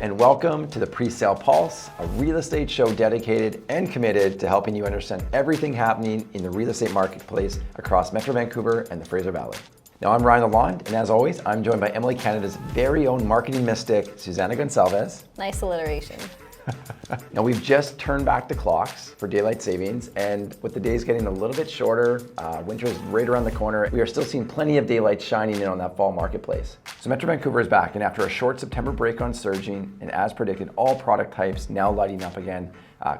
and welcome to the Pre-sale Pulse, a real estate show dedicated and committed to helping you understand everything happening in the real estate marketplace across Metro Vancouver and the Fraser Valley. Now, I'm Ryan Lalonde, and as always, I'm joined by Emily Canada's very own marketing mystic, Susana Gonçalves. Nice alliteration. Now, we've just turned back the clocks for daylight savings, and with the days getting a little bit shorter, winter is right around the corner, we are still seeing plenty of daylight shining in on that fall marketplace. So Metro Vancouver is back, and after a short September break on surging, and as predicted, all product types now lighting up again.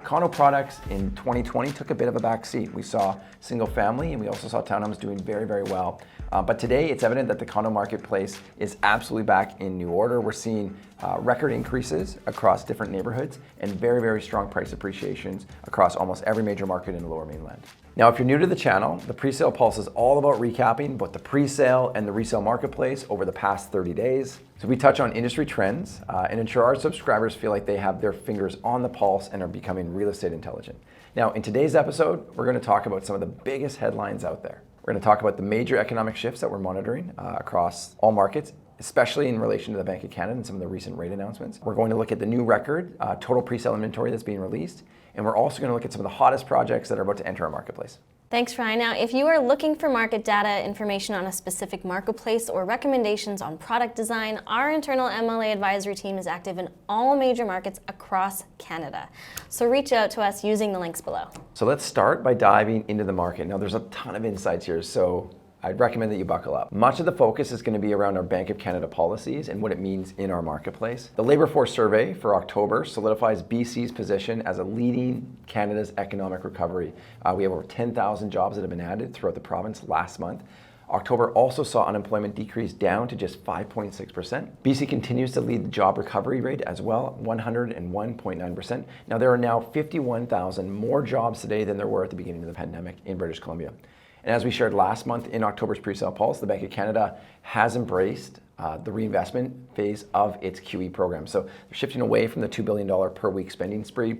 Condo products in 2020 took a bit of a back seat. We saw single family, and we also saw townhomes doing very, very well. But today, it's evident that the condo marketplace is absolutely back in new order. We're seeing record increases across different neighborhoods and very, very strong price appreciations across almost every major market in the Lower Mainland. Now, if you're new to the channel, the Pre-sale Pulse is all about recapping both the pre-sale and the resale marketplace over the past 30 days. So we touch on industry trends and ensure our subscribers feel like they have their fingers on the pulse and are becoming real estate intelligent. Now, in today's episode, we're going to talk about some of the biggest headlines out there. We're going to talk about the major economic shifts that we're monitoring across all markets, especially in relation to the Bank of Canada and some of the recent rate announcements. We're going to look at the new record total pre-sale inventory that's being released, and we're also going to look at some of the hottest projects that are about to enter our marketplace. Thanks, Ryan. Now, if you are looking for market data, information on a specific marketplace, or recommendations on product design, our internal MLA advisory team is active in all major markets across Canada. So reach out to us using the links below. So let's start by diving into the market. Now, there's a ton of insights here, so I'd recommend that you buckle up. Much of the focus is going to be around our Bank of Canada policies and what it means in our marketplace. The Labour Force Survey for October solidifies BC's position as a leading Canada's economic recovery. We have over 10,000 jobs that have been added throughout the province last month. October also saw unemployment decrease down to just 5.6%. BC continues to lead the job recovery rate as well, 101.9%. Now, there are now 51,000 more jobs today than there were at the beginning of the pandemic in British Columbia. And as we shared last month in October's Pre-sale Pulse, the Bank of Canada has embraced the reinvestment phase of its QE program. So they're shifting away from the $2 billion per week spending spree.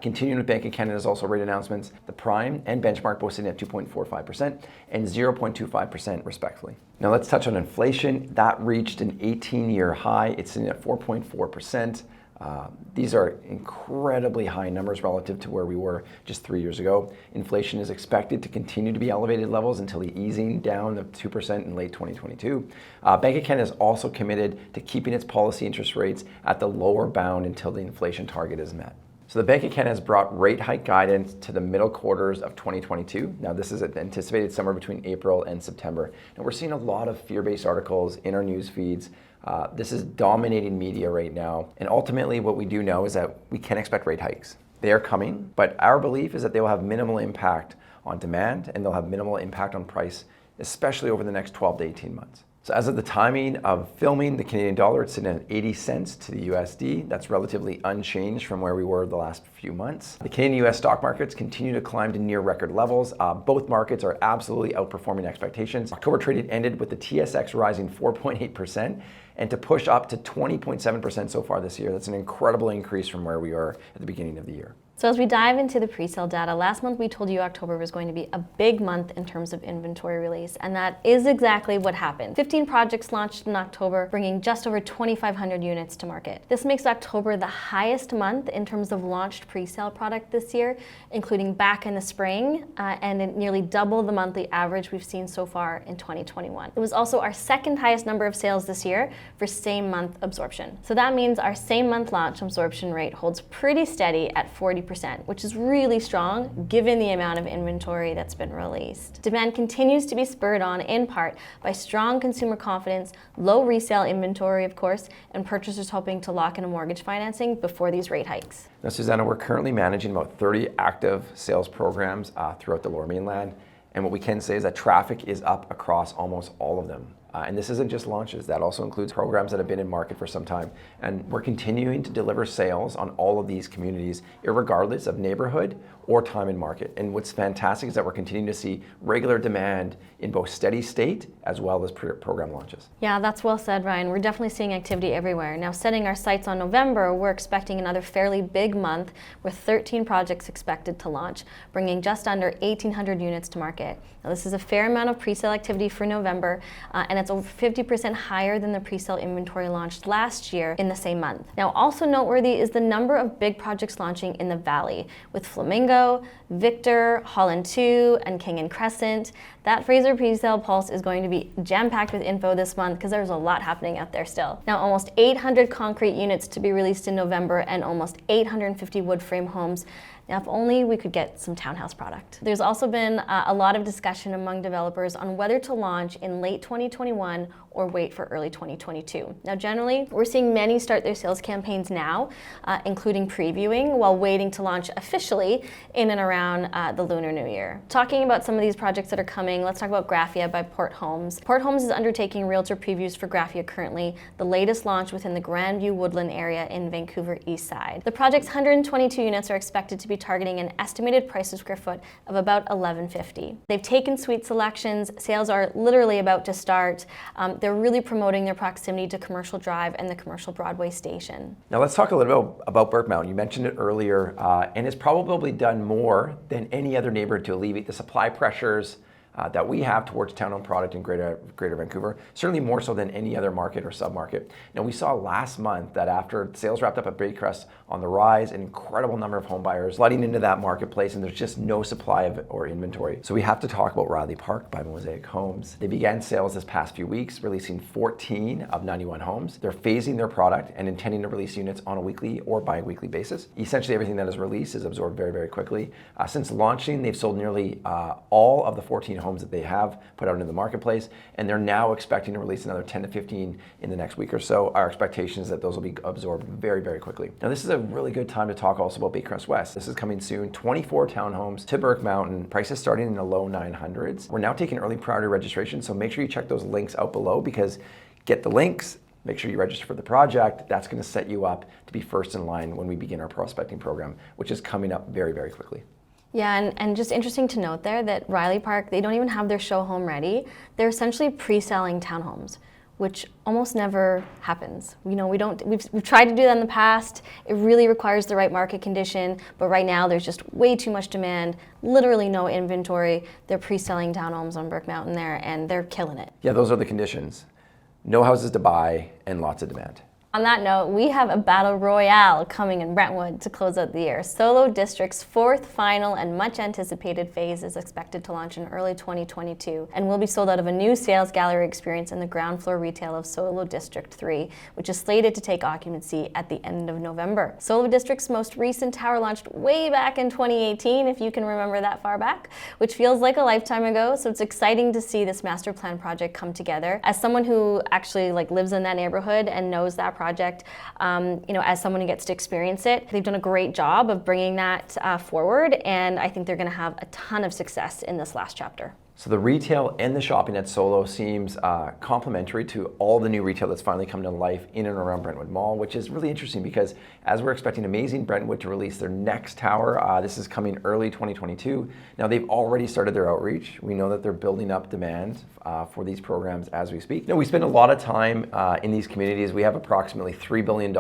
Continuing with Bank of Canada's also rate announcements, the prime and benchmark both sitting at 2.45% and 0.25% respectively. Now let's touch on inflation. That reached an 18-year high. It's sitting at 4.4%. These are incredibly high numbers relative to where we were just 3 years ago. Inflation is expected to continue to be elevated levels until the easing down of 2% in late 2022. Bank of Canada is also committed to keeping its policy interest rates at the lower bound until the inflation target is met. So the Bank of Canada has brought rate hike guidance to the middle quarters of 2022. Now, this is anticipated somewhere between April and September. And we're seeing a lot of fear-based articles in our news feeds. This is dominating media right now. And ultimately, what we do know is that we can expect rate hikes. They are coming, but our belief is that they will have minimal impact on demand and they'll have minimal impact on price, especially over the next 12 to 18 months. So as of the timing of filming, the Canadian dollar, it's sitting at 80 cents to the USD. That's relatively unchanged from where we were the last few months. The Canadian US stock markets continue to climb to near record levels. Both markets are absolutely outperforming expectations. October trading ended with the TSX rising 4.8% and to push up to 20.7% so far this year. That's an incredible increase from where we were at the beginning of the year. So as we dive into the pre-sale data, last month we told you October was going to be a big month in terms of inventory release, and that is exactly what happened. 15 projects launched in October, bringing just over 2,500 units to market. This makes October the highest month in terms of launched pre-sale product this year, including back in the spring, and nearly double the monthly average we've seen so far in 2021. It was also our second highest number of sales this year for same month absorption. So that means our same month launch absorption rate holds pretty steady at 40%, which is really strong given the amount of inventory that's been released. Demand continues to be spurred on in part by strong consumer confidence, low resale inventory, of course, and purchasers hoping to lock in a mortgage financing before these rate hikes. Now, Susana, we're currently managing about 30 active sales programs throughout the Lower Mainland. And what we can say is that traffic is up across almost all of them. And this isn't just launches, that also includes programs that have been in market for some time. And we're continuing to deliver sales on all of these communities, irregardless of neighborhood or time in market. And what's fantastic is that we're continuing to see regular demand in both steady state as well as program launches. Yeah, that's well said, Ryan. We're definitely seeing activity everywhere. Now, setting our sights on November, we're expecting another fairly big month with 13 projects expected to launch, bringing just under 1,800 units to market. Now, this is a fair amount of pre-sale activity for November, and that's over 50% higher than the pre-sale inventory launched last year in the same month. Now, also noteworthy is the number of big projects launching in the Valley, with Flamingo, Victor, Holland 2, and King and Crescent. That Fraser Pre-sale Pulse is going to be jam-packed with info this month because there's a lot happening out there still. Now, almost 800 concrete units to be released in November and almost 850 wood frame homes. Now, if only we could get some townhouse product. There's also been a lot of discussion among developers on whether to launch in late 2021 or wait for early 2022. Now, generally, we're seeing many start their sales campaigns now, including previewing, while waiting to launch officially in and around the Lunar New Year. Talking about some of these projects that are coming, let's talk about Graphia by Port Homes. Port Homes is undertaking realtor previews for Graphia currently, the latest launch within the Grandview Woodland area in Vancouver East Side. The project's 122 units are expected to be targeting an estimated price per square foot of about $11.50. They've taken suite selections, sales are literally about to start. They're really promoting their proximity to Commercial Drive and the Commercial Broadway station. Now let's talk a little bit about Burke Mountain. You mentioned it earlier, and it's probably done more than any other neighborhood to alleviate the supply pressures that we have towards townhome product in Greater Vancouver, certainly more so than any other market or submarket. Now, we saw last month that after sales wrapped up at Baycrest on the rise, an incredible number of home buyers flooding into that marketplace, and there's just no supply of or inventory. So we have to talk about Riley Park by Mosaic Homes. They began sales this past few weeks, releasing 14 of 91 homes. They're phasing their product and intending to release units on a weekly or bi-weekly basis. Essentially, everything that is released is absorbed very, very quickly. Since launching, they've sold nearly all of the 14 homes that they have put out into the marketplace, and they're now expecting to release another 10 to 15 in the next week or so. Our expectation is that those will be absorbed very, very quickly. Now, this is a really good time to talk also about Baycrest West. This is coming soon. 24 townhomes to Burke Mountain, prices starting in the low 900s. We're now taking early priority registration, so make sure you check those links out below, because get the links, make sure you register for the project. That's going to set you up to be first in line when we begin our prospecting program, which is coming up very, very quickly. Yeah, and just interesting to note there that Riley Park, they don't even have their show home ready. They're essentially pre-selling townhomes, which almost never happens. You know, we've tried to do that in the past. It really requires the right market condition, but right now there's just way too much demand, literally no inventory. They're pre-selling townhomes on Burke Mountain there, and they're killing it. Yeah, those are the conditions. No houses to buy and lots of demand. On that note, we have a battle royale coming in Brentwood to close out the year. Solo District's fourth, final, and much anticipated phase is expected to launch in early 2022 and will be sold out of a new sales gallery experience in the ground floor retail of Solo District 3, which is slated to take occupancy at the end of November. Solo District's most recent tower launched way back in 2018, if you can remember that far back, which feels like a lifetime ago, so it's exciting to see this master plan project come together. As someone who actually lives in that neighborhood and knows that project, as someone who gets to experience it, they've done a great job of bringing that forward, and I think they're going to have a ton of success in this last chapter. So the retail and the shopping at Solo seems complementary to all the new retail that's finally come to life in and around Brentwood Mall, which is really interesting because as we're expecting Amazing Brentwood to release their next tower, this is coming early 2022. Now, they've already started their outreach. We know that they're building up demand for these programs as we speak. Now, we spend a lot of time in these communities. We have approximately $3 billion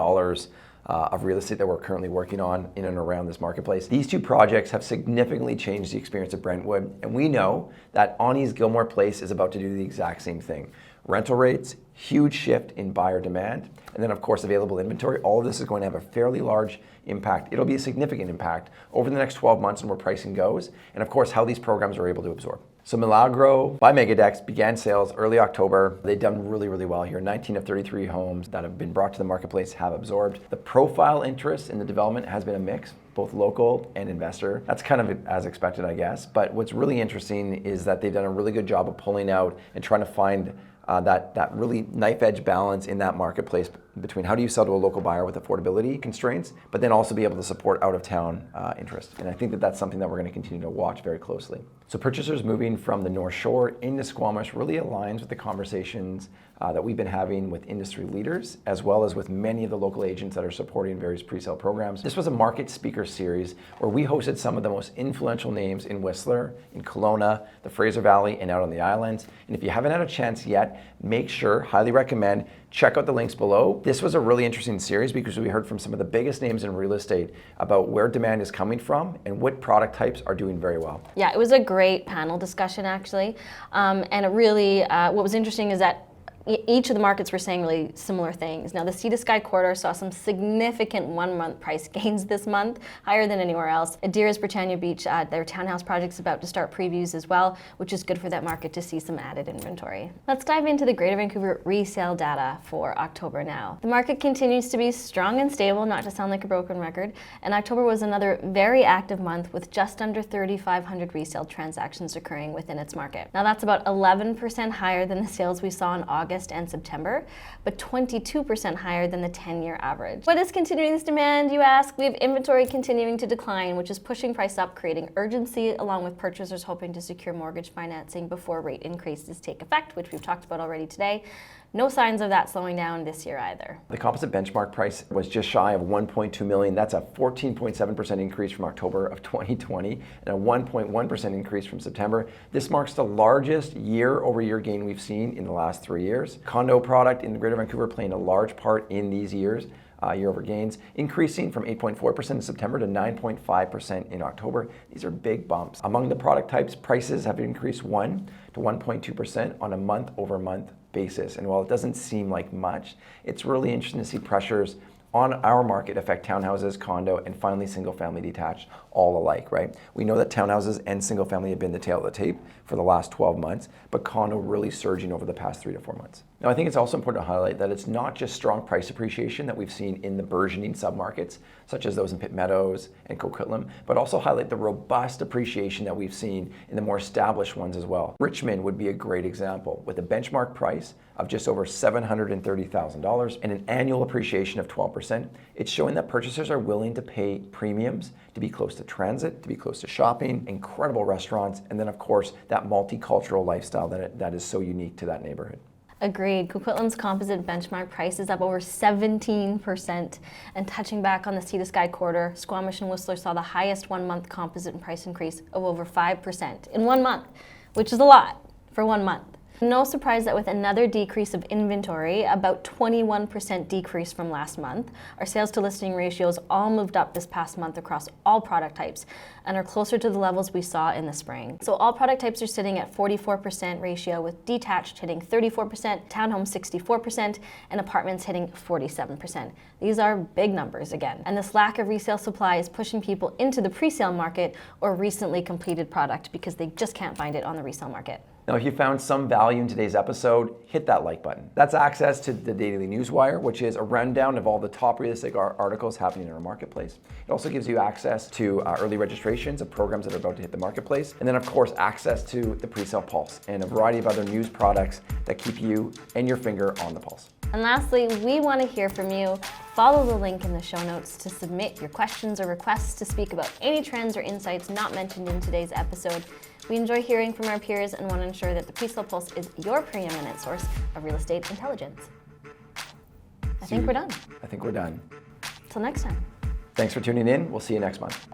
of real estate that we're currently working on in and around this marketplace. These two projects have significantly changed the experience of Brentwood, and we know that Ani's Gilmore Place is about to do the exact same thing. Rental rates, huge shift in buyer demand, and then of course available inventory. All of this is going to have a fairly large impact. It'll be a significant impact over the next 12 months on where pricing goes, and of course how these programs are able to absorb. So Milagro by Megadex began sales early October. They've done really, really well here. 19 of 33 homes that have been brought to the marketplace have absorbed. The profile interest in the development has been a mix, both local and investor. That's kind of as expected, I guess. But what's really interesting is that they've done a really good job of pulling out and trying to find that really knife-edge balance in that marketplace between how do you sell to a local buyer with affordability constraints, but then also be able to support out-of-town interest. And I think that that's something that we're going to continue to watch very closely. So purchasers moving from the North Shore into Squamish really aligns with the conversations that we've been having with industry leaders, as well as with many of the local agents that are supporting various pre-sale programs. This was a market speaker series where we hosted some of the most influential names in Whistler, in Kelowna, the Fraser Valley, and out on the islands. And if you haven't had a chance yet, make sure, highly recommend, check out the links below. This was a really interesting series because we heard from some of the biggest names in real estate about where demand is coming from and what product types are doing very well. Yeah, it was a great panel discussion actually. And it really, what was interesting is that Each of the markets were saying really similar things. Now, the Sea to Sky corridor saw some significant one-month price gains this month, higher than anywhere else. Adira's Britannia Beach, their townhouse project's about to start previews as well, which is good for that market to see some added inventory. Let's dive into the Greater Vancouver resale data for October now. The market continues to be strong and stable, not to sound like a broken record, and October was another very active month with just under 3,500 resale transactions occurring within its market. Now, that's about 11% higher than the sales we saw in August and September, but 22% higher than the 10-year average. What is continuing this demand, you ask? We have inventory continuing to decline, which is pushing price up, creating urgency, along with purchasers hoping to secure mortgage financing before rate increases take effect, which we've talked about already today. No signs of that slowing down this year either. The composite benchmark price was just shy of 1.2 million. That's a 14.7% increase from October of 2020 and a 1.1% increase from September. This marks the largest year-over-year gain we've seen in the last 3 years. Condo product in the Greater Vancouver playing a large part in these years. Year-over gains, increasing from 8.4% in September to 9.5% in October. These are big bumps. Among the product types, prices have increased 1 to 1.2% on a month-over-month basis. And while it doesn't seem like much, it's really interesting to see pressures on our market affect townhouses, condo, and finally single-family detached all alike, right? We know that townhouses and single-family have been the tail of the tape for the last 12 months, but condo really surging over the past 3 to 4 months. Now, I think it's also important to highlight that it's not just strong price appreciation that we've seen in the burgeoning submarkets, such as those in Pitt Meadows and Coquitlam, but also highlight the robust appreciation that we've seen in the more established ones as well. Richmond would be a great example, with a benchmark price of just over $730,000 and an annual appreciation of 12%. It's showing that purchasers are willing to pay premiums to be close to transit, to be close to shopping, incredible restaurants, and then of course that multicultural lifestyle that is so unique to that neighborhood. Agreed. Coquitlam's composite benchmark price is up over 17%. And touching back on the Sea to Sky corridor, Squamish and Whistler saw the highest one-month composite price increase of over 5% in 1 month, which is a lot for 1 month. No surprise that with another decrease of inventory, about 21% decrease from last month, our sales to listing ratios all moved up this past month across all product types and are closer to the levels we saw in the spring. So all product types are sitting at 44% ratio, with detached hitting 34%, townhomes 64%, and apartments hitting 47%. These are big numbers again. And this lack of resale supply is pushing people into the pre-sale market or recently completed product because they just can't find it on the resale market. Now, if you found some value in today's episode, hit that like button. That's access to the Daily Newswire, which is a rundown of all the top real estate articles happening in our marketplace. It also gives you access to early registrations of programs that are about to hit the marketplace. And then, of course, access to the Pre-sale Pulse and a variety of other news products that keep you and your finger on the pulse. And lastly, we want to hear from you. Follow the link in the show notes to submit your questions or requests to speak about any trends or insights not mentioned in today's episode. We enjoy hearing from our peers and want to ensure that the Pre-sale Pulse is your preeminent source of real estate intelligence. I think we're done. I think we're done. Till next time. Thanks for tuning in. We'll see you next month.